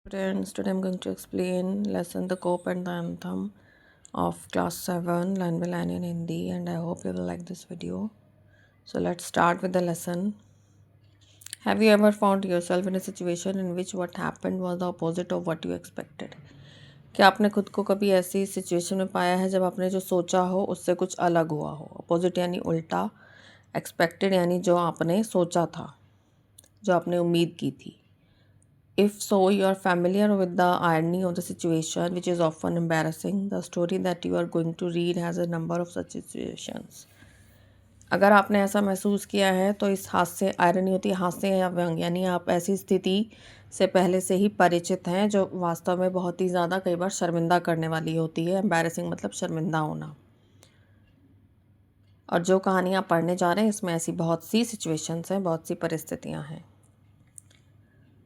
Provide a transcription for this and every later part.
Students, today I'm going to explain lesson The Cope and the Anthem of class 7 line by line in Hindi, and I hope you will like this video. So let's start with the lesson. Have you ever found yourself in a situation in which what happened was the opposite of what you expected? क्या आपने खुद को कभी ऐसी situation में पाया है जब आपने जो सोचा हो उससे कुछ अलग हुआ हो? अपोजिट यानी उल्टा, एक्सपेक्टेड यानी जो आपने सोचा था, जो आपने उम्मीद की थी. If so, you are familiar with the irony of the situation, which is often embarrassing. The story that you are going to read has a number of such situations. अगर आपने ऐसा महसूस किया है तो इस हास्य आयरनी होती है हास्य या व्यंग, यानी आप ऐसी स्थिति से पहले से ही परिचित हैं जो वास्तव में बहुत ही ज़्यादा कई बार शर्मिंदा करने वाली होती है. एम्बैरेसिंग मतलब शर्मिंदा होना. और जो कहानी आप पढ़ने जा रहे हैं इसमें ऐसी बहुत सी सिचुएशंस हैं, बहुत सी परिस्थितियाँ हैं.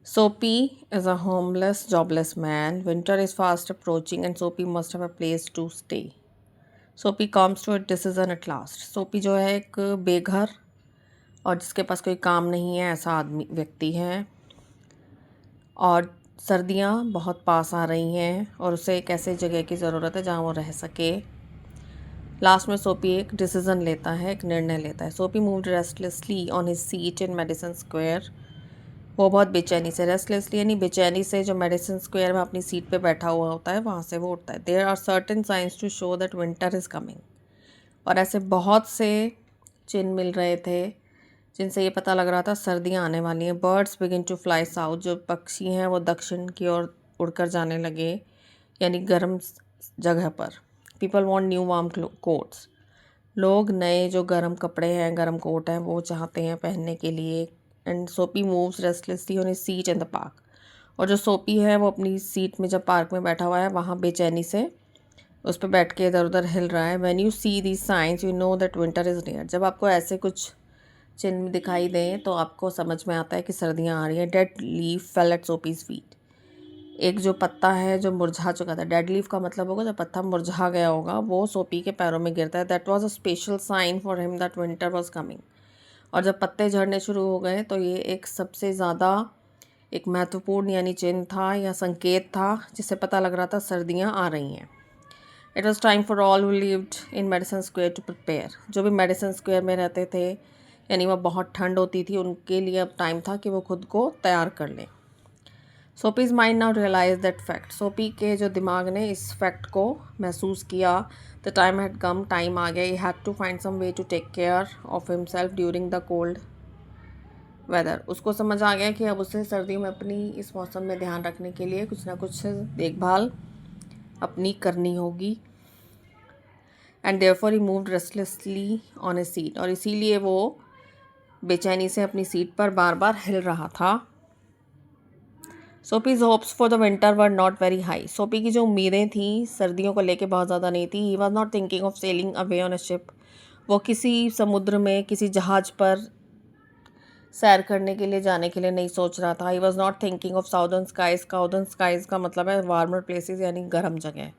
Soapy is a homeless, jobless man. Winter is fast approaching and Soapy must have a place to stay. Soapy comes to a decision at last. Soapy जो है एक बेघर और जिसके पास कोई काम नहीं है ऐसा आदमी व्यक्ति है, और सर्दियाँ बहुत पास आ रही हैं और उसे एक ऐसे जगह की ज़रूरत है जहाँ वो रह सके. लास्ट में सोपी एक डिसीज़न लेता है, एक निर्णय लेता है. सोपी moved restlessly on his seat in Madison Square. वो बहुत बेचैनी से, रेस्टलेसली यानी बेचैनी से, जो मेडिसन स्क्वायर में अपनी सीट पे बैठा हुआ होता है वहाँ से वो उठता है. There are certain signs to show that winter is coming. और ऐसे बहुत से चिन्ह मिल रहे थे जिनसे ये पता लग रहा था सर्दियाँ आने वाली हैं. Birds begin to fly south. जो पक्षी हैं वो दक्षिण की ओर उड़कर जाने लगे, यानी गर्म जगह पर. People want new warm quotes. लोग नए जो गर्म कपड़े हैं, गर्म कोट हैं, वो चाहते हैं पहनने के लिए. एंड सोपी moves restlessly on his seat in the park. और जो सोपी है वो अपनी सीट में जब पार्क में बैठा हुआ है वहाँ बेचैनी से उस पर बैठ के इधर उधर हिल रहा है. When you see these signs you know that winter is near. जब आपको ऐसे कुछ चिन्ह दिखाई दें तो आपको समझ में आता है कि सर्दियाँ आ रही हैं. Dead leaf fell at Soapy's feet. एक जो पत्ता है जो मुरझा चुका था, डेड लीफ का मतलब होगा जब पत्ता मुरझा गया होगा, वो सोपी के पैरों में गिरता है. That was a special sign for him that winter was coming. और जब पत्ते झड़ने शुरू हो गए तो ये एक सबसे ज़्यादा एक महत्वपूर्ण यानी चिन्ह था या संकेत था जिससे पता लग रहा था सर्दियाँ आ रही हैं. It was time for all who lived in Madison Square to prepare. जो भी मेडिसन स्क्वायर में रहते थे, यानी वह बहुत ठंड होती थी, उनके लिए अब टाइम था कि वो खुद को तैयार कर लें. Soapy's mind now realize that fact. Soapy के जो दिमाग ने इस फैक्ट को महसूस किया. The time had come. Time आ गया. He had to find some way to take care of himself during the cold weather. उसको समझ आ गया कि अब उसे सर्दियों में अपनी इस मौसम में ध्यान रखने के लिए कुछ ना कुछ देखभाल अपनी करनी होगी. And therefore he moved restlessly on A seat. और इसीलिए वो बेचैनी से अपनी सीट पर बार बार हिल रहा था. Soapy's hopes for the winter were not very high. Soapy की जो उम्मीदें थी सर्दियों को लेके बहुत ज़्यादा नहीं थी. He was not thinking of selling away on a ship. वो किसी समुद्र में किसी जहाज़ पर सैर करने के लिए जाने के लिए नहीं सोच रहा था. He was not thinking of southern skies. Southern skies का मतलब है वार्मर प्लेसेस यानी गर्म जगह.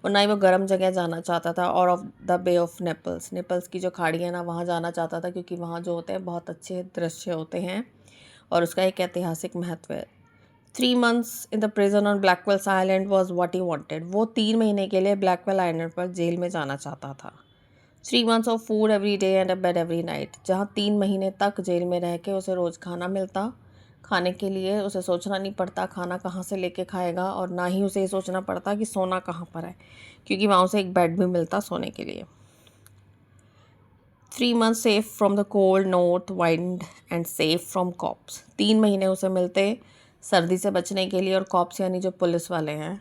और ना ही वो गर्म जगह जाना चाहता था. और of the bay of Naples. Naples की जो खाड़ी है ना, वहाँ जाना चाहता था क्योंकि वहाँ जो होते हैं बहुत अच्छे दृश्य होते हैं और उसका एक ऐतिहासिक महत्व है. 3 months in the prison on Blackwell's Island was what he wanted. वो 3 महीने के लिए ब्लैकवेल आइलैंड पर जेल में जाना चाहता था. 3 months of food every day and a bed every night. जहाँ 3 महीने तक जेल में रह के उसे रोज़ खाना मिलता. खाने के लिए उसे सोचना नहीं पड़ता खाना कहाँ से लेके खाएगा, और ना ही उसे ये सोचना पड़ता कि सोना कहाँ पर है, क्योंकि वहाँ उसे एक बेड भी मिलता सोने के लिए. 3 months safe from the cold north wind and safe from cops. 3 महीने उसे मिलते सर्दी से बचने के लिए, और कॉप्स यानी जो पुलिस वाले हैं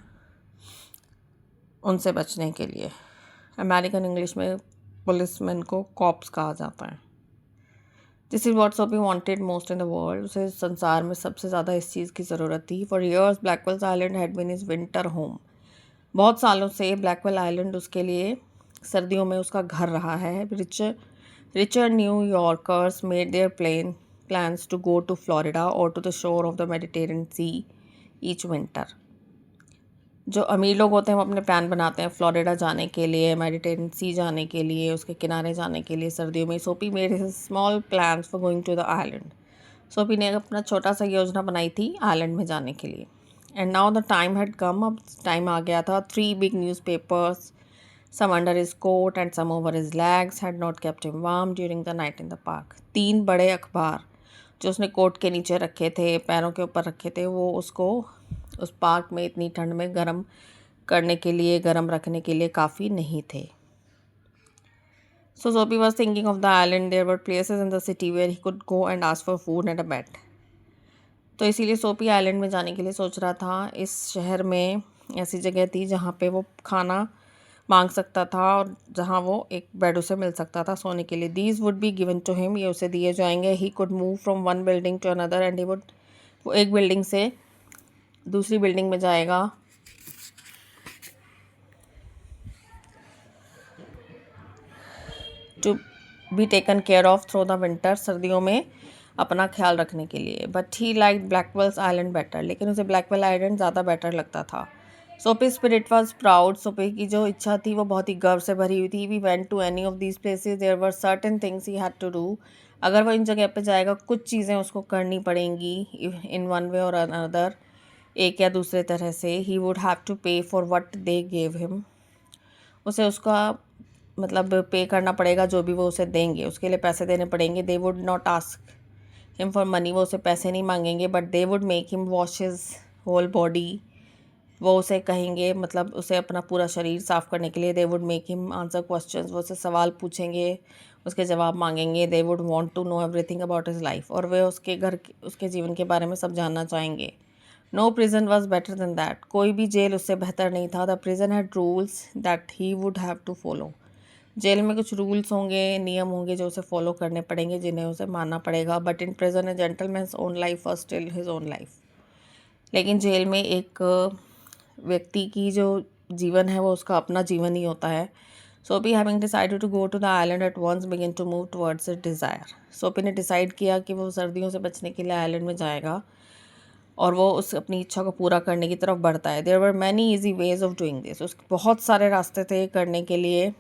उनसे बचने के लिए. अमेरिकन इंग्लिश में पुलिसमैन को कॉप्स कहा जाता है. दिस इज़ वॉट सोपी wanted most in the world. उसे संसार में सबसे ज़्यादा इस चीज़ की ज़रूरत थी. For years Blackwell's Island had been his winter home. बहुत सालों से ब्लैकवेल आइलैंड उसके लिए सर्दियों में उसका घर रहा है. Richer New Yorkers made their plans to go to Florida or to the shore of the Mediterranean Sea each winter. जो अमीर लोग होते हैं वो अपने प्लान बनाते हैं फ्लोरिडा जाने के लिए, मेडिटेरेनियन सी जाने के लिए, उसके किनारे जाने के लिए सर्दियों में. Soapy made his small plans for going to the island. Soapy ने अपना छोटा सा योजना बनाई थी आइलैंड में जाने के लिए. And now the time had कम, अब टाइम आ गया था. 3 big newspapers, some under his coat and some over his legs, had not kept him warm during the night in the park. 3 बड़े अखबार जो उसने कोट के नीचे रखे थे, पैरों के ऊपर रखे थे, वो उसको उस पार्क में इतनी ठंड में गर्म करने के लिए, गर्म रखने के लिए काफ़ी नहीं थे. So Sophie was thinking of the island. There were places in the city where he could go and ask for food and a bed. तो इसीलिए सोपी आइलैंड में जाने के लिए सोच रहा था. इस शहर में ऐसी जगह थी जहाँ पे वो खाना मांग सकता था और जहाँ वो एक बेड उसे मिल सकता था सोने के लिए. These would be given to him, ये उसे दिए जाएंगे. He could move from one building to another and he would, वो एक बिल्डिंग से दूसरी बिल्डिंग में जाएगा. To be taken care of through the winter, सर्दियों में अपना ख्याल रखने के लिए. But he like Blackwell's Island better, लेकिन उसे ब्लैकवेल आइलैंड ज़्यादा बेटर लगता था. सोपी स्पिरिट वॉज प्राउड, सोपी की जो इच्छा थी वो बहुत ही गर्व से भरी हुई थी. We went to any of these places, there were certain things he had to do. अगर वो इन जगह पे जाएगा कुछ चीज़ें उसको करनी पड़ेंगी इन वन वे और अनदर, एक या दूसरे तरह से. ही वुड हैव टू पे for what they gave him, उसे उसका मतलब पे करना पड़ेगा जो भी वो उसे देंगे, उसके लिए पैसे देने पड़ेंगे. They would not ask him for money, वो उसे पैसे नहीं मांगेंगे. But they would make him wash his whole body, वो उसे कहेंगे मतलब उसे अपना पूरा शरीर साफ़ करने के लिए. They would make him answer questions, वो उसे सवाल पूछेंगे, उसके जवाब मांगेंगे. They would want to know everything about his life, और वे उसके घर उसके जीवन के बारे में सब जानना चाहेंगे. No prison was better than that, कोई भी जेल उससे बेहतर नहीं था. The prison had rules that he would have to follow, जेल में कुछ रूल्स होंगे, नियम होंगे जो उसे फॉलो करने पड़ेंगे, जिन्हें उसे मानना पड़ेगा. But in prison A gentleman's own life was still his own life, लेकिन जेल में एक व्यक्ति की जो जीवन है वो उसका अपना जीवन ही होता है. Soapy having decided to go to the island at once begin to move towards it desire, Soapy ने डिसाइड किया कि वो सर्दियों से बचने के लिए आइलैंड में जाएगा और वो उस अपनी इच्छा को पूरा करने की तरफ बढ़ता है. There were many easy ways of doing this, उसके बहुत सारे रास्ते थे करने के लिए.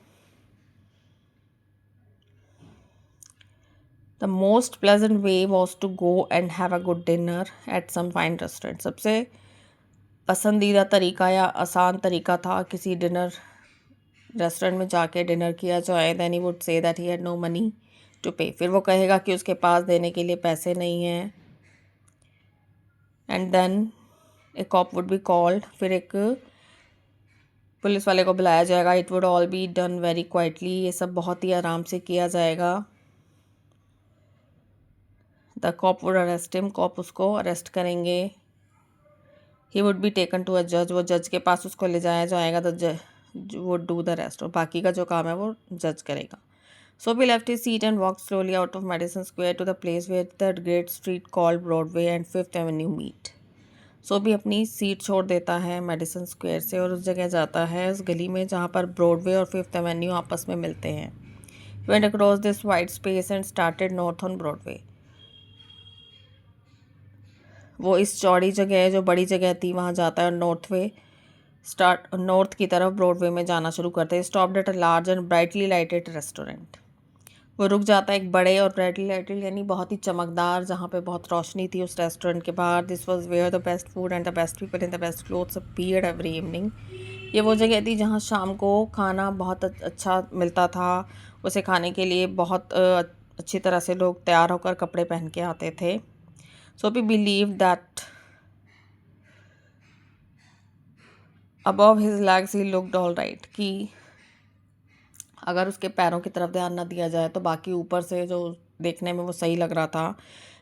The most pleasant way was to go and have a good dinner at some fine restaurant. सबसे पसंदीदा तरीका या आसान तरीका था किसी डिनर रेस्टोरेंट में जाके डिनर किया जाए. Then he would say that he had no money to pay. फिर वो कहेगा कि उसके पास देने के लिए पैसे नहीं हैं. And then a cop would be called, फिर एक पुलिस वाले को बुलाया जाएगा. It would all be done very quietly, ये सब बहुत ही आराम से किया जाएगा. The cop would arrest him, cop उसको अरेस्ट करेंगे. He would be taken to a जज, वो जज के पास उसको ले जाया जाएगा. द जज वुड डू द रेस्ट, और बाकी का जो काम है वो जज करेगा. Soapy left his seat and walk slowly out of Madison Square to the place where the great street called Broadway and Fifth Avenue meet. Soapy अपनी सीट छोड़ देता है मेडिसन स्क्वायर से और उस जगह जाता है, उस गली में जहाँ पर ब्रॉडवे और फिफ्थ एवेन्यू आपस में मिलते हैं. He went across this wide space and started north on Broadway. वो इस चौड़ी जगह जो बड़ी जगह थी वहाँ जाता है और नॉर्थ की तरफ ब्रॉडवे में जाना शुरू करते हैं. Stopped at a large and brightly lighted restaurant, वो रुक जाता है एक बड़े और ब्राइटली लाइटेड यानी बहुत ही चमकदार, जहाँ पे बहुत रोशनी थी उस रेस्टोरेंट के बाहर. This was where the best food and the best people in the best clothes appeared every evening. ये वो जगह थी जहाँ शाम को खाना बहुत अच्छा मिलता था. उसे खाने के लिए बहुत अच्छी तरह से लोग तैयार होकर कपड़े पहन के आते थे. Sophie believed that above his legs he looked all right, कि अगर उसके पैरों की तरफ ध्यान ना दिया जाए तो बाकी ऊपर से जो देखने में वो सही लग रहा था.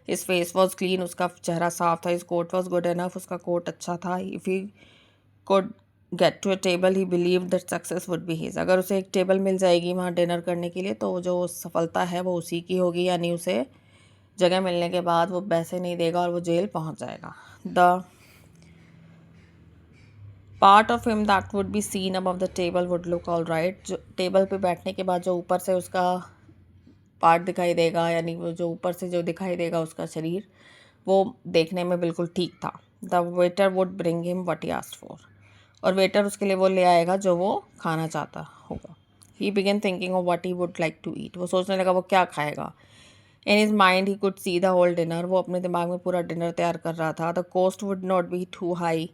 His face was clean, उसका चेहरा साफ था. His coat was good enough, उसका कोट अच्छा था. If he could get to a table, he believed that success would be his. अगर उसे एक टेबल मिल जाएगी वहाँ डिनर करने के लिए तो जो सफलता है वो उसी की होगी, यानी उसे जगह मिलने के बाद वो पैसे नहीं देगा और वो जेल पहुंच जाएगा. The part of him that would be seen above the table would look all right, जो टेबल पे बैठने के बाद जो ऊपर से उसका पार्ट दिखाई देगा, यानी वो जो ऊपर से जो दिखाई देगा उसका शरीर, वो देखने में बिल्कुल ठीक था. The waiter would bring him what he asked for, और वेटर उसके लिए वो ले आएगा जो वो खाना चाहता होगा. He began thinking of what he would like to eat, वो सोचने लगा वो क्या खाएगा. In his mind he could see the whole dinner, वो अपने दिमाग में पूरा डिनर तैयार कर रहा था। The cost would not be too high,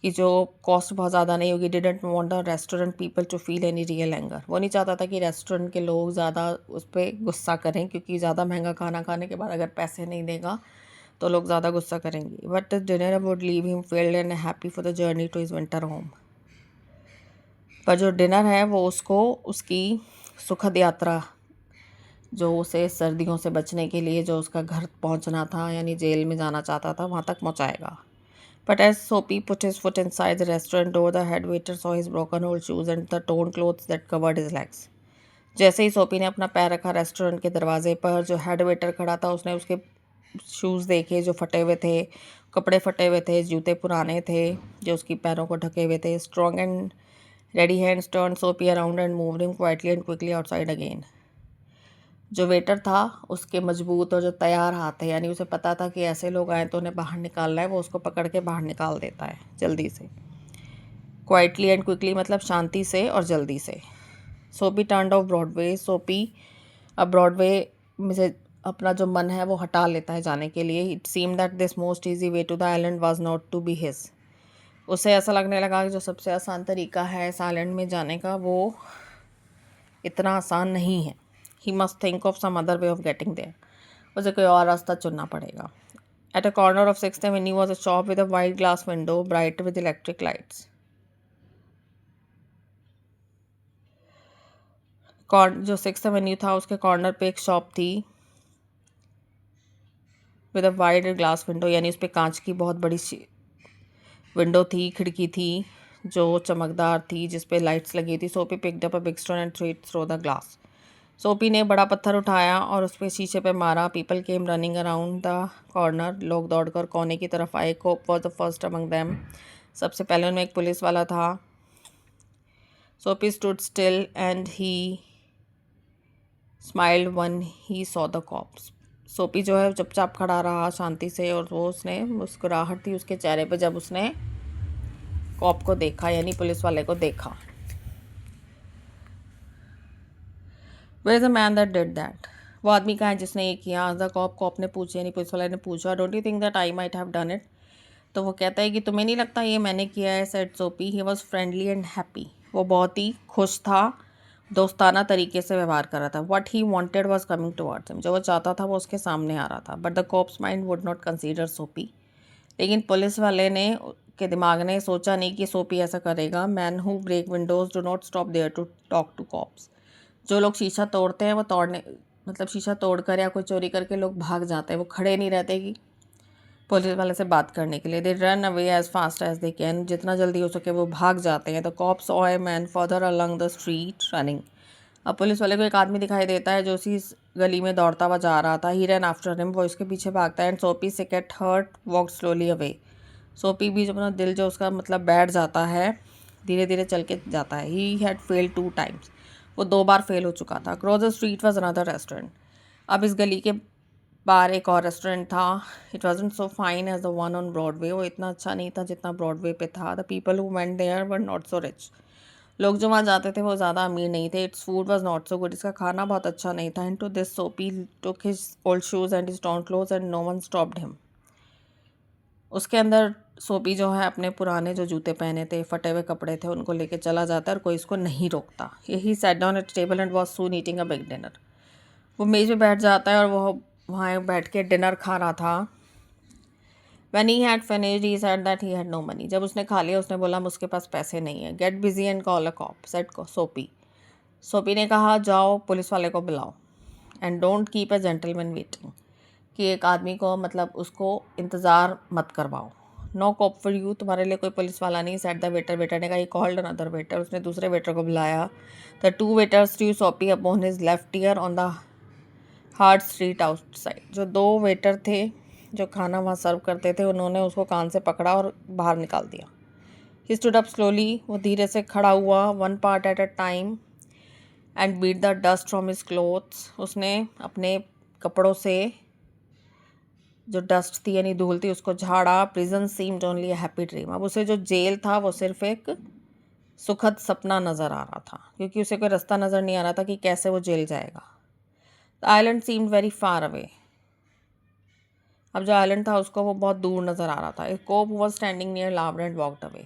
कि जो कॉस्ट बहुत ज़्यादा नहीं होगी। Didn't want the restaurant people to feel any real anger, वो नहीं चाहता था कि रेस्टोरेंट के लोग ज़्यादा उस पर गुस्सा करें, क्योंकि ज़्यादा महंगा खाना खाने के बाद अगर पैसे नहीं देगा तो लोग ज़्यादा गुस्सा करेंगे। But the dinner would leave him filled and happy for the journey to his winter home. पर जो डिनर है वो उसको उसकी सुखद यात्रा, जो उसे सर्दियों से बचने के लिए जो उसका घर पहुंचना था, यानी जेल में जाना चाहता था, वहां तक पहुंचाएगा। But as Soapy put his foot inside the restaurant door, the head waiter saw his broken old shoes and the torn clothes that covered his legs. जैसे ही सोपी ने अपना पैर रखा रेस्टोरेंट के दरवाजे पर, जो हेड वेटर खड़ा था उसने उसके शूज़ देखे जो फटे हुए थे, कपड़े फटे हुए थे, जूते पुराने थे जो उसकी पैरों को ढके हुए थे। Strong and ready hands turn Soapy around and moved him quietly and quickly outside again. जो वेटर था उसके मजबूत और जो तैयार हाथ थे, यानी उसे पता था कि ऐसे लोग आए तो उन्हें बाहर निकालना है, वो उसको पकड़ के बाहर निकाल देता है जल्दी से। क्वाइटली एंड क्विकली मतलब शांति से और जल्दी से। सोपी टर्न्ड ऑफ ब्रॉडवे, सोपी अब ब्रॉडवे में से अपना जो मन है वो हटा लेता है जाने के लिए। It seem that this most easy way to the island was not to be his, उसे ऐसा लगने लगा कि जो सबसे आसान तरीका है इस आइलैंड में जाने का वो इतना आसान नहीं है। He must think of some other way of getting there, उसे कोई और रास्ता चुनना पड़ेगा। At a corner of 6th Avenue was a shop with a wide glass window bright with electric lights. जो 6th Avenue था उसके कॉर्नर पे एक शॉप थी with a wide glass window, यानी उस पर कांच की बहुत बड़ी विंडो थी, खिड़की थी जो चमकदार थी जिस पे लाइट्स लगी थी। सोपी picked up a big stone and through it through the glass, सोपी ने बड़ा पत्थर उठाया और उस पर शीशे पे मारा। People came running around the corner, लोग दौड़कर कोने की तरफ आए। Cop was the first among them, सबसे पहले उनमें एक पुलिस वाला था। Soapy stood still and he smiled when he saw the cops, Soapy जो है चुपचाप खड़ा रहा शांति से, और वो उसने मुस्कुराहट थी उसके चेहरे पे जब उसने कॉप को देखा, यानी पुलिस वाले को देखा। Where is a man that did that, वो आदमी कहाँ है जिसने ये किया। द कॉप ने पूछा, यानी पुलिस वाले ने पूछा, don't you think that I might have done it, तो वो कहता है कि तुम्हें नहीं लगता ये मैंने किया है। सेड सोपी, he was friendly and happy, वो बहुत ही खुश था, दोस्ताना तरीके से व्यवहार कर रहा था। What he wanted was coming towards him, जो वो चाहता था वो उसके सामने आ रहा था। But the cops mind would not consider Soapy, लेकिन पुलिस वाले ने के दिमाग ने सोचा नहीं कि सोपी ऐसा करेगा। Man who break windows do not stop there to talk to cops, जो लोग शीशा तोड़ते हैं वो तोड़ने मतलब शीशा तोड़कर या कोई चोरी करके लोग भाग जाते हैं, वो खड़े नहीं रहते कि पुलिस वाले से बात करने के लिए। They run away as fast as they can, जितना जल्दी हो सके वो भाग जाते हैं। The cops saw a man further along the street running, अब पुलिस वाले को एक आदमी दिखाई देता है जो उसी गली में दौड़ता हुआ जा रहा था। ही रन आफ्टर हिम, वो इसके पीछे भागता है। And Soapy say get hurt walk slowly away, Soapy भी अपना दिल जो उसका मतलब बैठ जाता है, धीरे धीरे चल के जाता है। ही हैड फेल्ड 2 times, वो 2 बार फेल हो चुका था। Cross the street was another restaurant, अब इस गली के बाहर एक और रेस्टोरेंट था। It wasn't so fine as the one on Broadway, वो इतना अच्छा नहीं था जितना ब्रॉडवे पे था। The people who went there were not so rich, लोग जो वहाँ जाते थे वो ज़्यादा अमीर नहीं थे। Its food was not so good, इसका खाना बहुत अच्छा नहीं था। इन to this Soapy took his old shoes and his torn clothes and no one stopped him, उसके अंदर सोपी जो है अपने पुराने जो जूते पहने थे, फटे हुए कपड़े थे, उनको लेके चला जाता है और कोई इसको नहीं रोकता। यही sat down at table and was soon eating a big dinner, वो मेज़ पे बैठ जाता है और वो वहाँ बैठ के डिनर खा रहा था। When he had finished, he said that he had no money. जब उसने खा लिया उसने बोला उसके पास पैसे नहीं है। Get busy and call a cop, said सोपी, सोपी ने कहा जाओ पुलिस वाले को बुलाओ। And don't keep a gentleman waiting, कि एक आदमी को मतलब उसको इंतज़ार मत करवाओ। नो कॉप फॉर यू, तुम्हारे लिए कोई पुलिस वाला नहीं। सेट द वेटर, वेटर ने कहा। ही कॉल्ड अनदर वेटर, उसने दूसरे वेटर को बुलाया। द 2 वेटर्स ड्रू सोपी upon his left ear on the hard street outside, जो 2 वेटर थे जो खाना वहाँ सर्व करते थे, उन्होंने उसको कान से पकड़ा और बाहर निकाल दिया। ही स्टूड अप स्लोली, वो धीरे से खड़ा हुआ। 1 part at a time and beat the dust from his clothes, उसने अपने कपड़ों से जो डस्ट थी यानी धूल थी उसको झाड़ा। Prison seemed only a happy dream, अब उसे जो जेल था वो सिर्फ एक सुखद सपना नज़र आ रहा था, क्योंकि उसे कोई रास्ता नज़र नहीं आ रहा था कि कैसे वो जेल जाएगा। The the island seemed very far away. अब जो आइलैंड था उसको वो बहुत दूर नज़र आ रहा था। A cop was standing near laughed and walked away.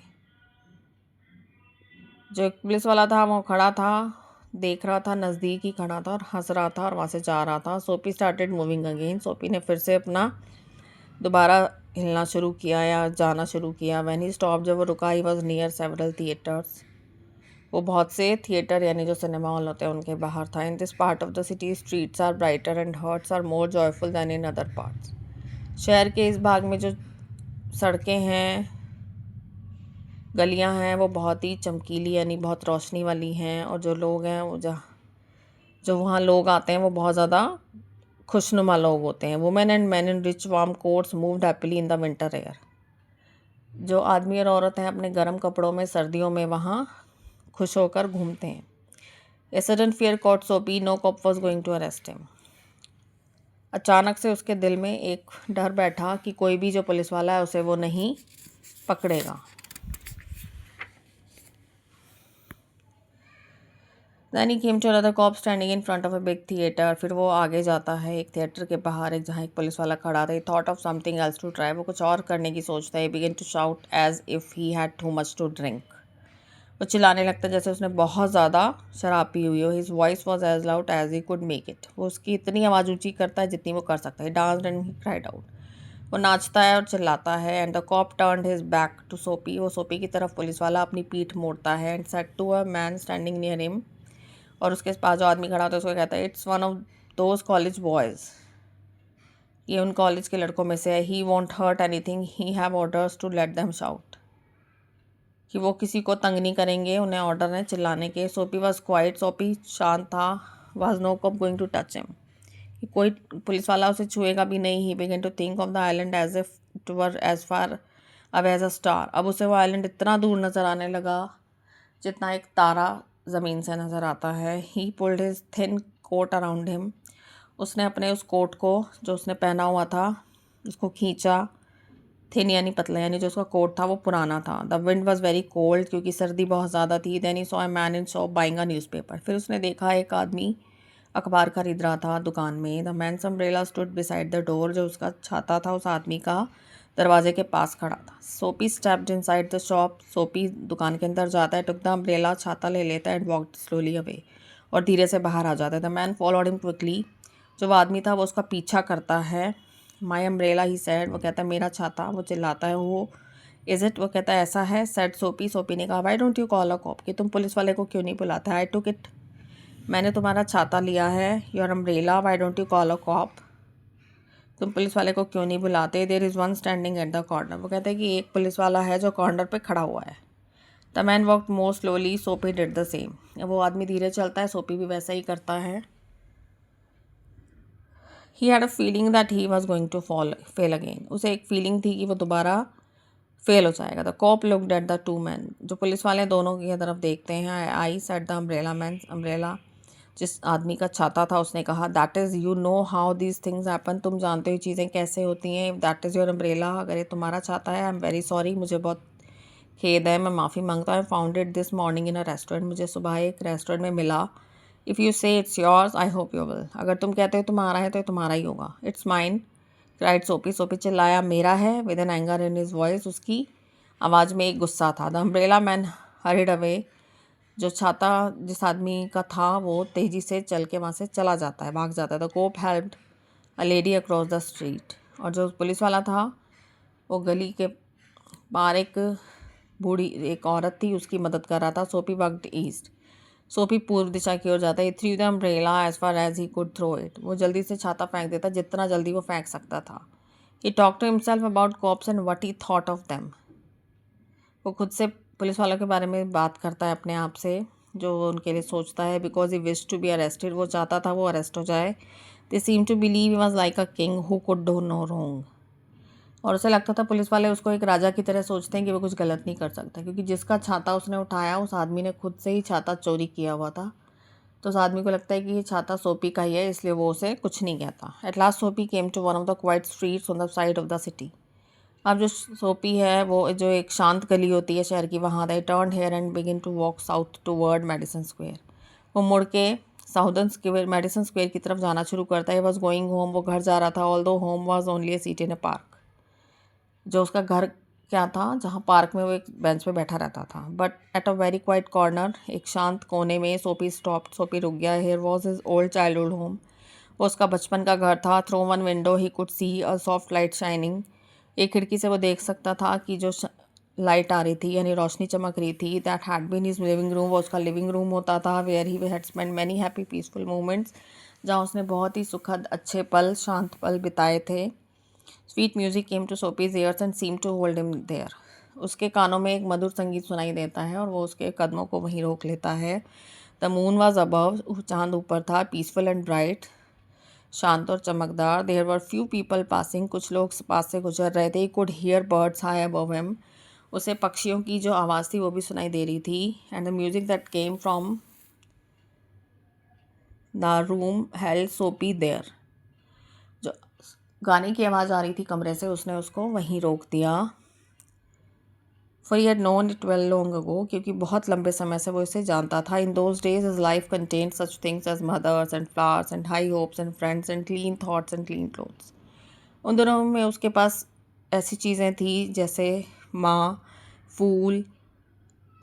जो एक पुलिस वाला था वो खड़ा था, देख रहा था, नज़दीक ही खड़ा था और हंस रहा था और वहाँ से जा रहा था। सोपी स्टार्टेड मूविंग अगेन। सोपी ने फिर से अपना दोबारा हिलना शुरू किया या जाना शुरू किया। व्हेन ही स्टॉप, जब वो रुका, he was near several theatres. वो बहुत से थिएटर यानी जो सिनेमा हॉल होते हैं उनके बाहर था। In this part of the city streets are brighter and hearts are more joyful than in other parts. शहर के इस भाग में जो सड़कें हैं, गलियां हैं, वो बहुत ही चमकीली यानी बहुत रोशनी वाली हैं, और जो लोग हैं वो जो वहाँ लोग आते हैं वो बहुत ज़्यादा खुशनुमा लोग होते हैं। Women and man in rich warm quotes moved happily in the winter air. जो आदमी और औरत हैं अपने गर्म कपड़ों में सर्दियों में वहाँ खुश होकर घूमते हैं। A sudden fear caught Soapy, no cop was going to arrest him. अचानक से उसके दिल में एक डर बैठा कि कोई भी जो पुलिस वाला है उसे वो नहीं पकड़ेगा। Then he came to another cop standing in front of a big theater. फिर वो आगे जाता है एक थिएटर के बाहर, एक जहाँ एक पुलिस वाला खड़ा था। He thought of something else to try. वो कुछ और करने की सोचता है। He began to shout as if he had too much to drink. वो चिल्लाने लगता है जैसे उसने बहुत ज़्यादा शराब पी हुई हो। His voice was as loud as he could make it. वो उसकी इतनी आवाज़ ऊँची करता है जितनी वो कर सकता है। He danced and he cried out. वो नाचता है और चिल्लाता है। And the cop turned his back to Soapy. वो सोपी की तरफ पुलिस वाला अपनी पीठ मोड़ता है। And said to a man standing near him, और उसके पास जो आदमी खड़ा होता है उसको कहता है, it's one of those college boys. ये उन कॉलेज के लड़कों में से है। He won't hurt anything, he have orders to let them shout. कि वो किसी को तंग नहीं करेंगे, उन्हें ऑर्डर है चिल्लाने के। सोपी वॉज क्वाइट, सोपी शांत था। Was no cop going to touch him, कि कोई पुलिस वाला उसे छुएगा भी नहीं। He began to think of the island as if it were as far away as a star. अब उसे वो आइलैंड इतना दूर नज़र आने लगा जितना एक तारा ज़मीन से नज़र आता है। He pulled his thin coat around him. उसने अपने उस कोट को जो उसने पहना हुआ था उसको खींचा। थिन यानी पतला, यानी जो उसका कोट था वो पुराना था। The wind was very cold, क्योंकि सर्दी बहुत ज़्यादा थी। Then he saw a man in shop buying a newspaper. फिर उसने देखा एक आदमी अखबार खरीद रहा था दुकान में। The man's umbrella stood beside the door. जो उसका छाता था उस आदमी का दरवाजे के पास खड़ा था। सोपी स्टेप्ड इनसाइड द शॉप। सोपी दुकान के अंदर जाता है, टुक द अम्ब्रेला, छाता ले लेता है, एंड वॉकड स्लोली अवे, और धीरे से बाहर आ जाता है। The man followed him quickly. जो आदमी था वो उसका पीछा करता है। माई अम्ब्रेला ही सैड, वो कहता है मेरा छाता। वो चिल्लाता है, वो इज़ इट, वो कहता है ऐसा है। सैड सोपी। सोपी ने कहा, Y don't you call a corp, कि तुम पुलिस वाले को क्यों नहीं बुलाते। आई टुक इट, मैंने तुम्हारा छाता लिया है। Your umbrella, why don't you call a cop, तुम पुलिस वाले को क्यों नहीं बुलाते। There is one standing at the corner. वो कहते हैं कि एक पुलिस वाला है जो कॉर्नर पे खड़ा हुआ है। The man walked more slowly, सोपी डिड द सेम। वो आदमी धीरे चलता है, सोपी भी वैसा ही करता है। He had a feeling that he was going to fail again. उसे एक फीलिंग थी कि वो दोबारा फेल हो जाएगा। The cop looked at the two man. जो पुलिस वाले दोनों की तरफ देखते हैं। I said the umbrella man, umbrella जिस आदमी का छाता था उसने कहा, that is, you know how these things happen, तुम जानते हो चीज़ें कैसे होती हैं। दैट इज़ योर अम्ब्रेला, अगर ये तुम्हारा छाता है। आई एम वेरी सॉरी, मुझे बहुत खेद है, मैं माफ़ी मांगता हूँ। I found it this morning in a restaurant, मुझे सुबह एक रेस्टोरेंट में मिला। इफ़ यू से it's yours, I hope you will, अगर तुम कहते हो तुम्हारा है तो तुम्हारा ही होगा। इट्स माइन, क्राइड सोपी। सोपी चिल्लाया, मेरा है, with an anger in his voice. उसकी आवाज़ में एक गुस्सा था। The umbrella man hurried away. जो छाता जिस आदमी का था वो तेज़ी से चल के वहाँ से चला जाता है, भाग जाता है। The cop helped a lady across the street. और जो पुलिस वाला था वो गली के बाहर एक बूढ़ी एक औरत थी, उसकी मदद कर रहा था। सोपी वॉकड ईस्ट। सोपी पूर्व दिशा की ओर जाता है। Threw the umbrella as far as he could throw it. वो जल्दी से छाता फेंक देता जितना जल्दी वो फेंक सकता था। He talk to himself about cops and what he thought of them. वो खुद से पुलिस वालों के बारे में बात करता है अपने आप से, जो वो उनके लिए सोचता है। Because he wish to be arrested, वो चाहता था वो अरेस्ट हो जाए। They seem to believe he was like a king who could do no wrong. और उसे लगता था पुलिस वाले उसको एक राजा की तरह सोचते हैं कि वो कुछ गलत नहीं कर सकता, क्योंकि जिसका छाता उसने उठाया उस आदमी ने खुद से ही छाता चोरी किया हुआ था। तो उस आदमी को लगता है कि ये छाता सोपी का ही है, इसलिए वो उसे कुछ नहीं कहता। At last Soapy came to one of the quiet streets on the side of the city. अब जो सोपी है वो जो एक शांत गली होती है शहर की, वहाँ they turn here and begin to walk south toward Madison Square. वो मुड़ के साउदर्न स्क्वेयर मेडिसन स्क्वेयर की तरफ जाना शुरू करता है। वॉज गोइंग होम, वो घर जा रहा था। ऑल दो home was only A seat in A park, जो उसका घर क्या था, जहाँ पार्क में वो एक बेंच पे बैठा रहता था। But at a very quiet corner, एक शांत कोने में, सोपी स्टॉप, सोपी रुक गया। Here was his old childhood home, वो उसका बचपन का घर था। Through one window he could see a soft light shining, एक खिड़की से वो देख सकता था कि जो लाइट आ रही थी, यानी रोशनी चमक रही थी। That had been his living room, वो उसका लिविंग रूम होता था। Where he had spend many happy peaceful moments, जहाँ उसने बहुत ही सुखद अच्छे पल, शांत पल बिताए थे। Sweet music came to Soapy's ears and seem to hold him there, उसके कानों में एक मधुर संगीत सुनाई देता है और वो उसके कदमों को वहीं रोक लेता है। द मून वॉज अबव, चांद ऊपर था। पीसफुल एंड ब्राइट, शांत और चमकदार। There were few people passing, कुछ लोग पास से गुजर रहे थे। Could hear birds high above him, उसे पक्षियों की जो आवाज़ थी वो भी सुनाई दे रही थी। And the music that came from the room held सोपी देयर, जो गाने की आवाज़ आ रही थी कमरे से, उसने उसको वहीं रोक दिया। For he had known it well long ago, क्योंकि बहुत लंबे समय से वो इसे जानता था। In those days his life contained such things as mothers and flowers and high hopes and friends and clean thoughts and clean clothes. उन दिनों में उसके पास ऐसी चीज़ें थी जैसे माँ, फूल,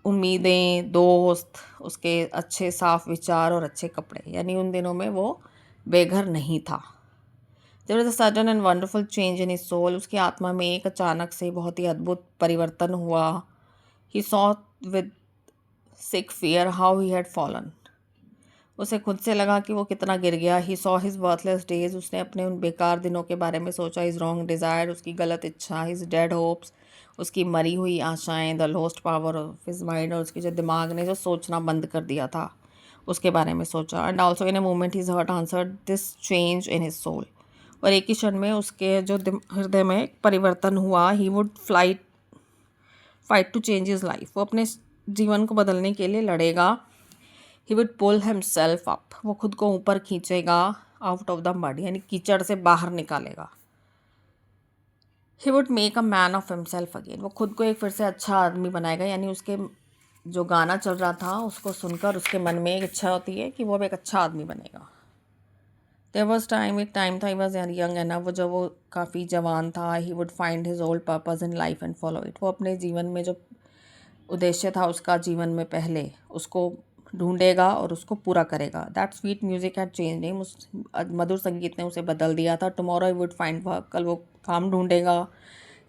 उम्मीदें, दोस्त, उसके अच्छे साफ विचार और अच्छे कपड़े, यानी उन दिनों में वो बेघर नहीं था। There was a sudden and wonderful change in his soul, उसकी आत्मा में एक अचानक से बहुत ही अद्भुत परिवर्तन हुआ। He saw with sick fear how he had fallen, उसे खुद से लगा कि वो कितना गिर गया। He saw his worthless days, उसने अपने उन बेकार दिनों के बारे में सोचा। हिज रॉन्ग डिज़ायर, उसकी गलत इच्छा। हिज डेड होप्स, उसकी मरी हुई आशाएं। The lost power of his mind, और उसके जो दिमाग ने जो सोचना बंद कर दिया था उसके बारे में सोचा। And also in a moment his heart answered this change in his soul, और एक ही क्षण में उसके जो हृदय में एक परिवर्तन हुआ। He would fight to change his life, वो अपने जीवन को बदलने के लिए लड़ेगा। He would pull himself up, वो खुद को ऊपर खींचेगा। आउट ऑफ द मड, यानी कीचड़ से बाहर निकालेगा। He would make a man of himself again, वो खुद को एक फिर से अच्छा आदमी बनाएगा। यानी उसके जो गाना चल रहा था उसको सुनकर उसके मन में एक इच्छा होती है कि वो अब एक अच्छा आदमी बनेगा। देयर वॉज टाइम, एक टाइम था, ही वॉज यंग एनफ, वो जब वो काफ़ी जवान था। ही would find his old purpose in life and follow it, वो अपने जीवन में जो उद्देश्य था उसका जीवन में पहले, उसको ढूंढेगा और उसको पूरा करेगा। That sweet music had change him, उस मधुर संगीत ने उसे बदल दिया था। Tomorrow he would find work, कल वो काम ढूंढेगा।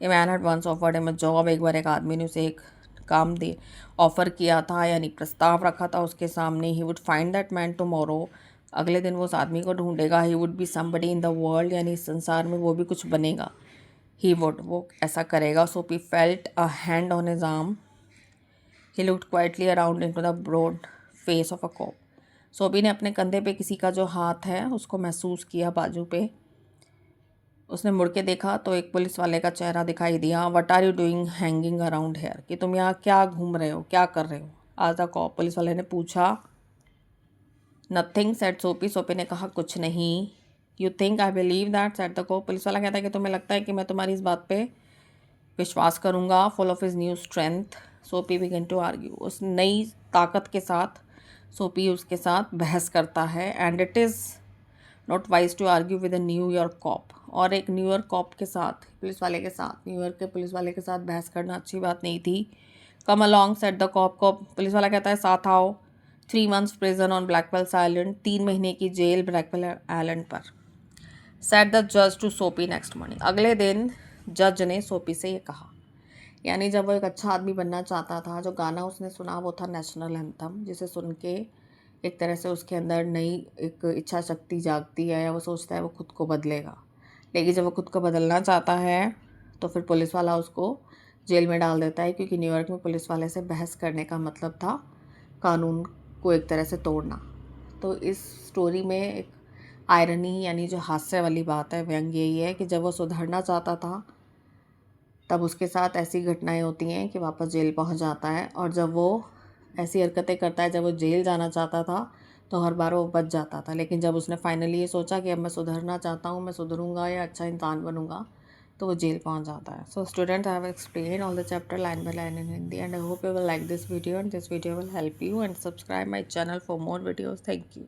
A man had once offered him a job, एक बार एक आदमी ने उसे एक काम दे ऑफ़र किया था, यानी प्रस्ताव रखा था उसके सामने। He would find that man tomorrow, अगले दिन वो उस आदमी को ढूंढेगा। He would be somebody in the world, यानी इस संसार में वो भी कुछ बनेगा। ही वुड, वो ऐसा करेगा। Soapy felt a hand on his arm, he looked quietly around into the broad face of a cop, Soapy ने अपने कंधे पे किसी का जो हाथ है उसको महसूस किया, बाजू पे। उसने मुड़ के देखा तो एक पुलिस वाले का चेहरा दिखाई दिया। What are you doing hanging around here, कि तुम यहाँ क्या घूम रहे हो, क्या कर रहे हो। आज द कॉप, पुलिस वाले ने पूछा। नथिंग सेड सोपी, सोपी ने कहा कुछ नहीं। You think I believe that, said the cop, police वाला कहता है कि तुम्हें लगता है कि मैं तुम्हारी इस बात पे विश्वास करूँगा। Full of his new strength, सोपी बिगन टू आर्ग्यू, उस नई ताकत के साथ सोपी उसके साथ बहस करता है। And it is not wise to argue with a New York cop, और एक न्यूयॉर्क कॉप के साथ, पुलिस वाले के साथ, न्यूयॉर्क के पुलिस वाले के साथ बहस करना अच्छी बात नहीं थी। Come along said the cop, police वाला कहता है साथ आओ। 3 months prison on Blackwell's Island, 3 महीने की जेल ब्लैकवेल आइलैंड पर। सेड द जज टू सोपी नेक्स्ट मॉर्निंग, अगले दिन जज ने सोपी से ये कहा, यानी जब वो एक अच्छा आदमी बनना चाहता था, जो गाना उसने सुना वो था नेशनल एंथम, जिसे सुन के एक तरह से उसके अंदर नई एक इच्छा शक्ति जागती है, या वो सोचता है वो खुद को बदलेगा। लेकिन जब वो खुद को बदलना चाहता है तो फिर पुलिस वाला उसको जेल में डाल देता है, क्योंकि न्यूयॉर्क में पुलिस वाले से बहस करने का मतलब था कानून को एक तरह से तोड़ना। तो इस स्टोरी में एक आयरनी, यानी जो हास्य वाली बात है, व्यंग यही है कि जब वो सुधरना चाहता था तब उसके साथ ऐसी घटनाएं होती हैं कि वापस जेल पहुंच जाता है, और जब वो ऐसी हरकतें करता है जब वो जेल जाना चाहता था तो हर बार वो बच जाता था। लेकिन जब उसने फाइनली ये सोचा कि अब मैं सुधरना चाहता हूँ, मैं सुधरूंगा या अच्छा इंसान बनूंगा, तो वो जेल पहुंच जाता है। So student, I have explain all the chapter line by line in Hindi, and I hope you will like this video, and this video will help you, and subscribe my channel for more videos. Thank you.